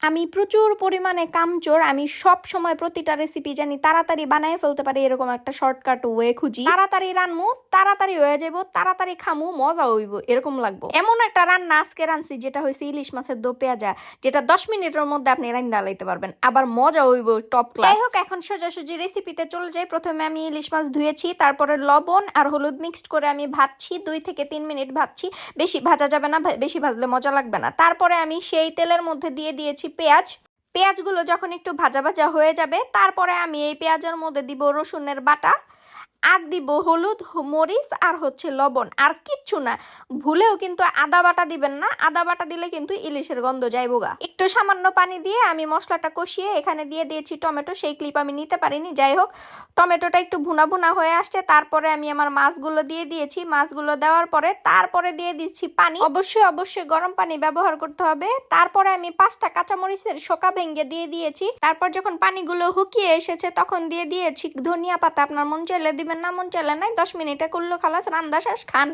আমি প্রচুর পরিমাণে কামচোর, আমি সব সময় প্রতিটা রেসিপি জানি তাড়াতাড়ি বানায় ফেলতে পারি, এরকম একটা শর্টকাট ওয়ে খুঁজি। তাড়াতাড়ি রান্নু, তাড়াতাড়ি হয়ে যাবো, তাড়াতাড়ি খামু, মজা হইব, এরকম লাগবো। এমন একটা রান্না আজকে রানছি যেটা হয়েছে ইলিশ মাছের দো পেঁয়াজা, যেটা 10 মিনিটের মধ্যে আপনি রান্না লাইতে পারবেন, আবার মজা হইব টপ ক্লাস। যাই হোক, এখন সোজাসুজি রেসিপিতে চলে যাই। প্রথমে আমি ইলিশ মাছ ধুয়েছি, তারপরে লবণ আর হলুদ মিক্সড করে আমি ভাজছি, 2 থেকে 3 মিনিট ভাজছি। বেশি ভাজা যাবে না, বেশি ভাজলে মজা লাগবে না। তারপরে আমি সেই তেলের মধ্যে দিয়ে দিয়েছি পেঁয়াজগুলো যখন একটু ভাজা ভাজা হয়ে যাবে, তারপরে আমি এই পেঁয়াজের মধ্যে দিব রসুনের বাটা, আর দিব হলুদ, মরিচ আর লবণ, আর কিচ্ছু না। ভুলেও কিন্তু আদা বাটা দিবেন না, আদা বাটা দিলে কিন্তু ইলিশের গন্ধ যাইবোগা। একটু সামান্য পানি দিয়ে আমি মশলাটা কষিয়ে এখানে দিয়ে দিয়েছি টমেটো। সেই ক্লিপ আমি নিতে পারিনি। যাই হোক, টমেটোটা একটু ভুনা ভুনা হয়ে আসছে, তারপরে আমি আমার মাছগুলো দিয়ে দিয়েছি। মাছগুলো দেওয়ার পরে তারপরে দিয়ে দিচ্ছি পানি। অবশ্যই অবশ্যই গরম পানি ব্যবহার করতে হবে। তারপরে আমি 5টা কাঁচামরিচের শোকা ভেঙে দিয়ে দিয়েছি। তারপর যখন পানিগুলো হুকিয়ে এসেছে তখন দিয়ে দিয়েছি ধনিয়া পাতা। আপনার মন চাইলে দিবেন, না মন চাইলে নাই। 10 মিনিটে করলো খালাস, রান্দা শেষ, খান।